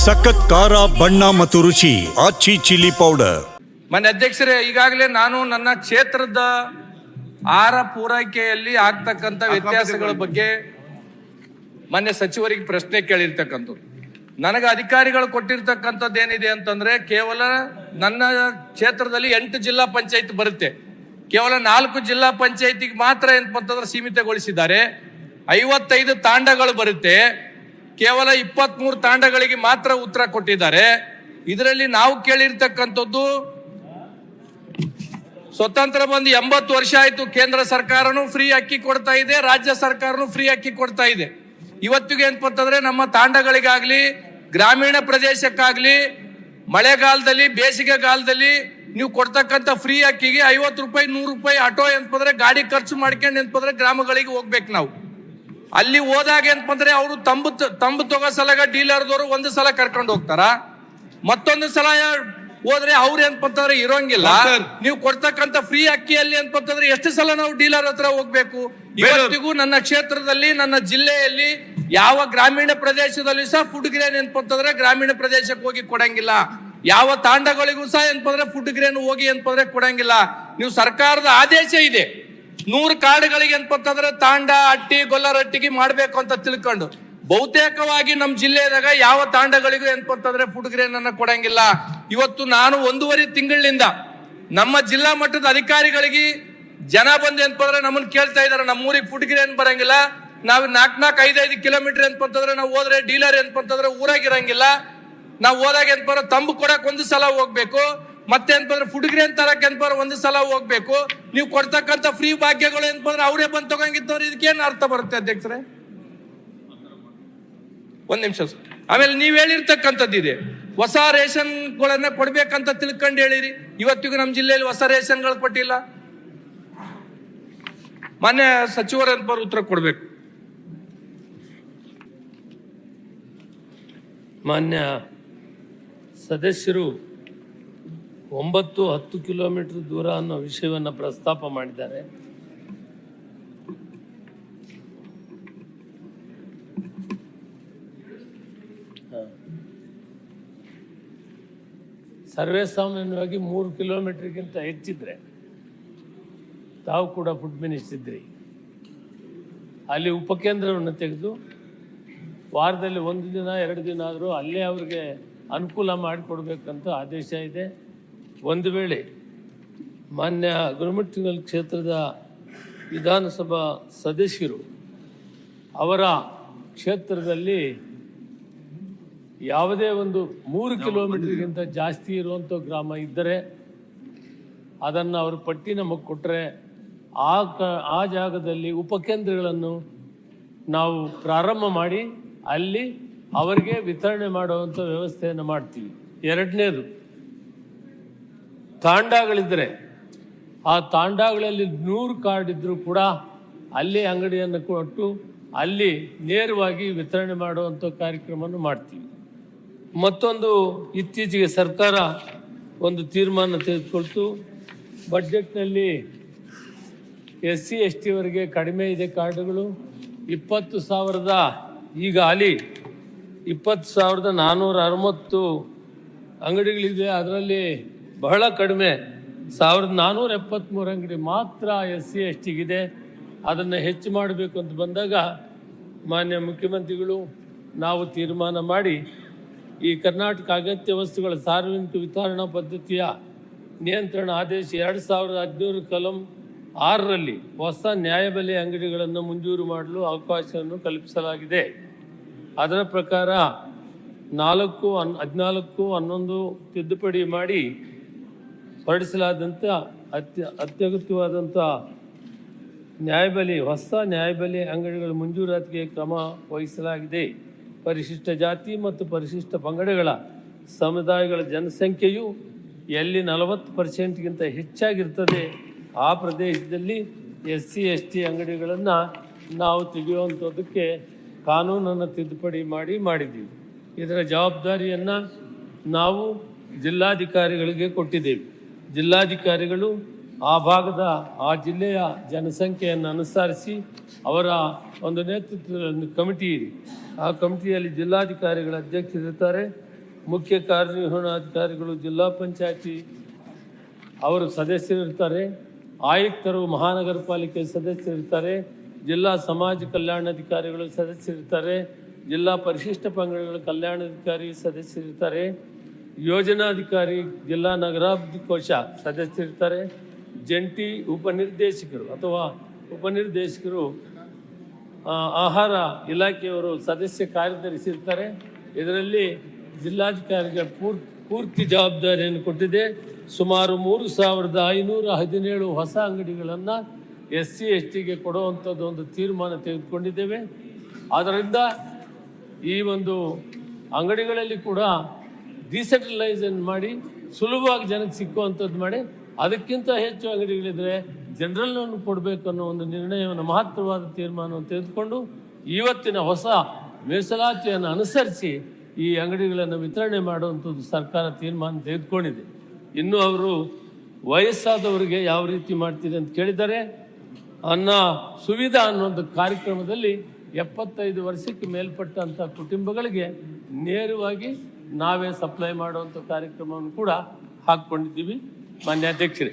ಸಖತ್ ಖಾರ ಬಣ್ಣ ಮತ್ತು ರುಚಿ ಆಚಿ ಚಿಲ್ಲಿ ಪೌಡರ್. ಮಾನ್ಯ ಅಧ್ಯಕ್ಷರೇ, ಈಗಾಗಲೇ ನಾನು ನನ್ನ ಕ್ಷೇತ್ರದ ಆಹಾರ ಪೂರೈಕೆಯಲ್ಲಿ ಆಗ್ತಕ್ಕಂಥ ವ್ಯತ್ಯಾಸಗಳ ಬಗ್ಗೆ ಮಾನ್ಯ ಸಚಿವರಿಗೆ ಪ್ರಶ್ನೆ ಕೇಳಿರ್ತಕ್ಕಂಥದ್ದು. ನನಗೆ ಅಧಿಕಾರಿಗಳು ಕೊಟ್ಟಿರ್ತಕ್ಕಂಥದ್ದು ಏನಿದೆ ಅಂತಂದ್ರೆ, ಕೇವಲ ನನ್ನ ಕ್ಷೇತ್ರದಲ್ಲಿ 8 ಜಿಲ್ಲಾ ಪಂಚಾಯತ್ ಬರುತ್ತೆ, ಕೇವಲ 4 ಜಿಲ್ಲಾ ಪಂಚಾಯತಿಗೆ ಮಾತ್ರ ಏನಂತಂದ್ರೆ ಸೀಮಿತಗೊಳಿಸಿದ್ದಾರೆ. 55 ತಾಂಡಗಳು ಬರುತ್ತೆ, ಕೇವಲ 23 ತಾಂಡಗಳಿಗೆ ಮಾತ್ರ ಉತ್ತರ ಕೊಟ್ಟಿದ್ದಾರೆ. ಇದರಲ್ಲಿ ನಾವು ಕೇಳಿರ್ತಕ್ಕಂಥದ್ದು, ಸ್ವತಂತ್ರ ಬಂದು 80 ವರ್ಷ ಆಯ್ತು, ಕೇಂದ್ರ ಸರ್ಕಾರನು ಫ್ರೀ ಅಕ್ಕಿ ಕೊಡ್ತಾ ಇದೆ, ರಾಜ್ಯ ಸರ್ಕಾರನು ಫ್ರೀ ಅಕ್ಕಿ ಕೊಡ್ತಾ ಇದೆ. ಇವತ್ತಿಗೆ ಏನಂತಂದ್ರೆ ನಮ್ಮ ತಾಂಡಗಳಿಗಾಗ್ಲಿ ಗ್ರಾಮೀಣ ಪ್ರದೇಶಕ್ಕಾಗ್ಲಿ ಮಳೆಗಾಲದಲ್ಲಿ ಬೇಸಿಗೆಗಾಲದಲ್ಲಿ ನೀವು ಕೊಡ್ತಕ್ಕಂಥ ಫ್ರೀ ಅಕ್ಕಿಗೆ 50 ರೂಪಾಯಿ 100 ರೂಪಾಯಿ ಆಟೋ ಏನಂತಂದ್ರೆ ಗಾಡಿ ಖರ್ಚು ಮಾಡ್ಕೊಂಡು ಏನಂತಂದ್ರೆ ಗ್ರಾಮಗಳಿಗೆ ಹೋಗ್ಬೇಕು. ನಾವು ಅಲ್ಲಿ ಹೋದಾಗ ಏನಂತಂದ್ರೆ ಅವರು ತಂಬು ತಗೋ ಸಲಗ ಡೀಲರ್ದವರು ಒಂದು ಸಲ ಕರ್ಕೊಂಡು ಹೋಗ್ತಾರ, ಮತ್ತೊಂದು ಸಲ ಹೋದ್ರೆ ಅವ್ರು ಏನಂತಂದ್ರೆ ಇರೋಂಗಿಲ್ಲ. ನೀವು ಕೊಡ್ತಕ್ಕಂಥ ಫ್ರೀ ಅಕ್ಕಿಯಲ್ಲಿ ಏನಂತಂದ್ರೆ ಎಷ್ಟು ಸಲ ನಾವು ಡೀಲರ್ ಹತ್ರ ಹೋಗ್ಬೇಕು? ಇವತ್ತಿಗೂ ನನ್ನ ಕ್ಷೇತ್ರದಲ್ಲಿ ನನ್ನ ಜಿಲ್ಲೆಯಲ್ಲಿ ಯಾವ ಗ್ರಾಮೀಣ ಪ್ರದೇಶದಲ್ಲಿ ಸಹ ಫುಡ್ ಗ್ರೇನ್ ಏನಂತಂದ್ರೆ ಗ್ರಾಮೀಣ ಪ್ರದೇಶಕ್ಕೆ ಹೋಗಿ ಕೊಡಂಗಿಲ್ಲ. ಯಾವ ತಾಂಡಗಳಿಗೂ ಸಹ ಏನಂತಂದ್ರೆ ಫುಡ್ ಗ್ರೇನ್ ಹೋಗಿ ಏನಂತಂದ್ರೆ ಕೊಡಂಗಿಲ್ಲ. ನೀವು ಸರ್ಕಾರದ ಆದೇಶ ಇದೆ 100 ಕಾರ್ಡ್ಗಳಿಗೆ ಏನಂತಂದ್ರೆ ತಾಂಡ ಅಟ್ಟಿ ಗೊಲ್ಲರಟ್ಟಿಗೆ ಮಾಡ್ಬೇಕು ಅಂತ ತಿಳ್ಕೊಂಡು, ಬಹುತೇಕವಾಗಿ ನಮ್ಮ ಜಿಲ್ಲೆದಾಗ ಯಾವ ತಾಂಡಗಳಿಗೂ ಏನಂತಂದ್ರೆ ಫುಡ್ ಗ್ರೇನ್ ಅನ್ನ ಕೊಡಂಗಿಲ್ಲ. ಇವತ್ತು ನಾನು 1.5 ತಿಂಗಳಿಂದ ನಮ್ಮ ಜಿಲ್ಲಾ ಮಟ್ಟದ ಅಧಿಕಾರಿಗಳಿಗೆ ಜನ ಬಂದು ಏನಂತಂದ್ರೆ ನಮ್ಮನ್ನ ಕೇಳ್ತಾ ಇದಾರೆ, ನಮ್ಮೂರಿಗೆ ಫುಡ್ ಗ್ರೇನ್ ಬರಂಗಿಲ್ಲ, ನಾವು 4-5 ಕಿಲೋಮೀಟರ್ ಏನಂತಂದ್ರೆ ನಾವು ಹೋದ್ರೆ ಡೀಲರ್ ಏನಂತಂದ್ರೆ ಊರಾಗಿರಂಗಿಲ್ಲ, ನಾವು ಹೋದಾಗ ಏನಂತಾರೆ ತಂಬು ಕೊಡಕ್ ಒಂದು ಸಲ ಹೋಗ್ಬೇಕು, ಮತ್ತೆ ಏನಂತಂದ್ರೆ ಫುಡ್ ಗ್ರೇನ್ ತರಕ್ ಏನಂತಾರೆ ಒಂದು ಸಲ ಹೋಗ್ಬೇಕು. ನೀವು ಕೊಡ್ತಕ್ಕಂಥ ಫ್ರೀ ಭಾಗ್ಯಗಳು ಏನಂತಂದ್ರೆ ಅವರೇ ಬಂದು ತಗೊಂಗಿದ್ದವ್ರು, ಇದಕ್ಕೇನು ಅರ್ಥ ಬರುತ್ತೆ ಅಧ್ಯಕ್ಷರೇ? ಒಂದ್ ನಿಮಿಷ. ಆಮೇಲೆ ನೀವ್ ಹೇಳಿರ್ತಕ್ಕಂಥದ್ದಿದೆ, ಹೊಸ ರೇಷನ್ಗಳನ್ನ ಕೊಡ್ಬೇಕಂತ ತಿಳ್ಕೊಂಡು ಹೇಳಿರಿ. ಇವತ್ತಿಗೂ ನಮ್ಮ ಜಿಲ್ಲೆಯಲ್ಲಿ ಹೊಸ ರೇಷನ್ಗಳು ಕೊಟ್ಟಿಲ್ಲ. ಮಾನ್ಯ ಸಚಿವರ ಉತ್ತರ ಕೊಡ್ಬೇಕು. ಮಾನ್ಯ ಸದಸ್ಯರು 9-10 ಕಿಲೋಮೀಟರ್ ದೂರ ಅನ್ನೋ ವಿಷಯವನ್ನು ಪ್ರಸ್ತಾಪ ಮಾಡಿದ್ದಾರೆ. ಸರ್ವೇ ಸಾಮಾನ್ಯವಾಗಿ 3 ಕಿಲೋಮೀಟರ್ಗಿಂತ ಹೆಚ್ಚಿದ್ರೆ, ತಾವು ಕೂಡ ಫುಡ್ ಮಿನಿಸ್ಟರ್ ಇದ್ರಿ, ಅಲ್ಲಿ ಉಪಕೇಂದ್ರವನ್ನು ತೆಗೆದು ವಾರದಲ್ಲಿ 1 ದಿನ 2 ದಿನ ಆದರೂ ಅಲ್ಲೇ ಅವ್ರಿಗೆ ಅನುಕೂಲ ಮಾಡಿಕೊಡ್ಬೇಕಂತ ಆದೇಶ ಇದೆ. ಒಂದು ವೇಳೆ ಮಾನ್ಯ ಗುರುಮಠಕಲ್ ಕ್ಷೇತ್ರದ ವಿಧಾನಸಭಾ ಸದಸ್ಯರು ಅವರ ಕ್ಷೇತ್ರದಲ್ಲಿ ಯಾವುದೇ ಒಂದು 3 ಕಿಲೋಮೀಟರ್ಗಿಂತ ಜಾಸ್ತಿ ಇರುವಂಥ ಗ್ರಾಮ ಇದ್ದರೆ ಅದನ್ನು ಅವರು ಪಟ್ಟಿ ನಮಗೆ ಕೊಟ್ಟರೆ ಆ ಜಾಗದಲ್ಲಿ ಉಪಕೇಂದ್ರಗಳನ್ನು ನಾವು ಪ್ರಾರಂಭ ಮಾಡಿ ಅಲ್ಲಿ ಅವರಿಗೆ ವಿತರಣೆ ಮಾಡುವಂಥ ವ್ಯವಸ್ಥೆಯನ್ನು ಮಾಡ್ತೀವಿ. ಎರಡನೇದು, ತಾಂಡಗಳಿದ್ದರೆ ಆ ತಾಂಡಗಳಲ್ಲಿ 100 ಕಾರ್ಡ್ ಇದ್ದರೂ ಕೂಡ ಅಲ್ಲಿ ಅಂಗಡಿಯನ್ನು ಕೊಟ್ಟು ಅಲ್ಲಿ ನೇರವಾಗಿ ವಿತರಣೆ ಮಾಡುವಂಥ ಕಾರ್ಯಕ್ರಮವನ್ನು ಮಾಡ್ತೀವಿ. ಮತ್ತೊಂದು, ಇತ್ತೀಚೆಗೆ ಸರ್ಕಾರ ಒಂದು ತೀರ್ಮಾನ ತೆಗೆದುಕೊಳ್ತು, ಬಡ್ಜೆಟ್ನಲ್ಲಿ SC ST ವರೆಗೆ ಕಡಿಮೆ ಇದೆ ಕಾರ್ಡುಗಳು, 20,000 ಈಗ ಅಲ್ಲಿ 20,460 ಅಂಗಡಿಗಳಿದೆ. ಅದರಲ್ಲಿ ಬಹಳ ಕಡಿಮೆ 1,473 ಅಂಗಡಿ ಮಾತ್ರ SC STಗಿದೆ. ಅದನ್ನು ಹೆಚ್ಚು ಮಾಡಬೇಕು ಅಂತ ಬಂದಾಗ ಮಾನ್ಯ ಮುಖ್ಯಮಂತ್ರಿಗಳು ನಾವು ತೀರ್ಮಾನ ಮಾಡಿ ಈ ಕರ್ನಾಟಕ ಅಗತ್ಯ ವಸ್ತುಗಳ ಸಾರ್ವಜನಿಕ ವಿತರಣಾ ಪದ್ಧತಿಯ ನಿಯಂತ್ರಣ ಆದೇಶ 2017 ಕಲಂ 6ರಲ್ಲಿ ಹೊಸ ನ್ಯಾಯಬೆಲೆ ಅಂಗಡಿಗಳನ್ನು ಮಂಜೂರು ಮಾಡಲು ಅವಕಾಶವನ್ನು ಕಲ್ಪಿಸಲಾಗಿದೆ. ಅದರ ಪ್ರಕಾರ 4-14-11 ತಿದ್ದುಪಡಿ ಮಾಡಿ ಹೊರಡಿಸಲಾದಂಥ ಅತ್ಯಗತ್ಯವಾದಂಥ ಹೊಸ ನ್ಯಾಯಬೆಲೆ ಅಂಗಡಿಗಳ ಮಂಜೂರಾತಿಗೆ ಕ್ರಮ ವಹಿಸಲಾಗಿದೆ. ಪರಿಶಿಷ್ಟ ಜಾತಿ ಮತ್ತು ಪರಿಶಿಷ್ಟ ಪಂಗಡಗಳ ಸಮುದಾಯಗಳ ಜನಸಂಖ್ಯೆಯು ಎಲ್ಲಿ 40%ಗಿಂತ ಹೆಚ್ಚಾಗಿರ್ತದೆ ಆ ಪ್ರದೇಶದಲ್ಲಿ SC ST ಅಂಗಡಿಗಳನ್ನು ನಾವು ತೆಗೆಯುವಂಥದ್ದಕ್ಕೆ ಕಾನೂನನ್ನು ತಿದ್ದುಪಡಿ ಮಾಡಿದ್ದೀವಿ. ಇದರ ಜವಾಬ್ದಾರಿಯನ್ನು ನಾವು ಜಿಲ್ಲಾಧಿಕಾರಿಗಳಿಗೆ ಕೊಟ್ಟಿದ್ದೇವೆ. ಜಿಲ್ಲಾಧಿಕಾರಿಗಳು ಆ ಭಾಗದ ಆ ಜಿಲ್ಲೆಯ ಜನಸಂಖ್ಯೆಯನ್ನು ಅನುಸರಿಸಿ ಅವರ ಒಂದು ನೇತೃತ್ವದ ಕಮಿಟಿ ಇದೆ. ಆ ಕಮಿಟಿಯಲ್ಲಿ ಜಿಲ್ಲಾಧಿಕಾರಿಗಳ ಅಧ್ಯಕ್ಷರಿರ್ತಾರೆ, ಮುಖ್ಯ ಕಾರ್ಯನಿರ್ವಹಣಾಧಿಕಾರಿಗಳು, ಜಿಲ್ಲಾ ಪಂಚಾಯತಿ ಅವರು ಸದಸ್ಯರಿರ್ತಾರೆ, ಆಯುಕ್ತರು, ಮಹಾನಗರ ಪಾಲಿಕೆ ಸದಸ್ಯರಿರ್ತಾರೆ, ಜಿಲ್ಲಾ ಸಮಾಜ ಕಲ್ಯಾಣಾಧಿಕಾರಿಗಳು ಸದಸ್ಯರಿರ್ತಾರೆ, ಜಿಲ್ಲಾ ಪರಿಶಿಷ್ಟ ಪಂಗಡಗಳ ಕಲ್ಯಾಣಾಧಿಕಾರಿ ಸದಸ್ಯರಿರ್ತಾರೆ, ಯೋಜನಾಧಿಕಾರಿ, ಜಿಲ್ಲಾ ನಗರಾಭಿವೃದ್ಧಿ ಕೋಶ ಸದಸ್ಯರಿರ್ತಾರೆ, ಜಂಟಿ ಉಪನಿರ್ದೇಶಕರು ಅಥವಾ ಉಪನಿರ್ದೇಶಕರು, ಆಹಾರ ಇಲಾಖೆಯವರು ಸದಸ್ಯ ಕಾರ್ಯದರ್ಶಿ ಇರ್ತಾರೆ. ಇದರಲ್ಲಿ ಜಿಲ್ಲಾಧಿಕಾರಿಗಳ ಪೂರ್ತಿ ಜವಾಬ್ದಾರಿಯನ್ನು ಕೊಟ್ಟಿದೆ. ಸುಮಾರು 3517 ಹೊಸ ಅಂಗಡಿಗಳನ್ನು SC STಗೆ ಕೊಡುವಂಥದ್ದು ಒಂದು ತೀರ್ಮಾನ ತೆಗೆದುಕೊಂಡಿದ್ದೇವೆ. ಆದ್ದರಿಂದ ಈ ಒಂದು ಅಂಗಡಿಗಳಲ್ಲಿ ಕೂಡ ಡಿಸೆಂಟ್ರಲೈಸೇಷನ್ ಮಾಡಿ ಸುಲಭವಾಗಿ ಜನಕ್ಕೆ ಸಿಕ್ಕುವಂಥದ್ದು ಮಾಡಿ, ಅದಕ್ಕಿಂತ ಹೆಚ್ಚು ಅಂಗಡಿಗಳಿದ್ರೆ ಜನರಲ್ನನ್ನು ಕೊಡಬೇಕು ಅನ್ನೋ ಒಂದು ನಿರ್ಣಯವನ್ನು, ಮಹತ್ತರವಾದ ತೀರ್ಮಾನವನ್ನು ತೆಗೆದುಕೊಂಡು ಇವತ್ತಿನ ಹೊಸ ಮೀಸಲಾತಿಯನ್ನು ಅನುಸರಿಸಿ ಈ ಅಂಗಡಿಗಳನ್ನು ವಿತರಣೆ ಮಾಡುವಂಥದ್ದು ಸರ್ಕಾರ ತೀರ್ಮಾನ ತೆಗೆದುಕೊಂಡಿದೆ. ಇನ್ನು ಅವರು ವಯಸ್ಸಾದವರಿಗೆ ಯಾವ ರೀತಿ ಮಾಡ್ತೀರಿ ಅಂತ ಕೇಳಿದ್ದಾರೆ. ಸುವಿಧಾ ಅನ್ನೋ ಕಾರ್ಯಕ್ರಮದಲ್ಲಿ 75 ವರ್ಷಕ್ಕೆ ಮೇಲ್ಪಟ್ಟಂಥ ಕುಟುಂಬಗಳಿಗೆ ನೇರವಾಗಿ ನಾವೇ ಸಪ್ಲೈ ಮಾಡುವಂಥ ಕಾರ್ಯಕ್ರಮವನ್ನು ಕೂಡ ಹಾಕ್ಕೊಂಡಿದ್ದೀವಿ. ಮಾನ್ಯ ಅಧ್ಯಕ್ಷರೇ,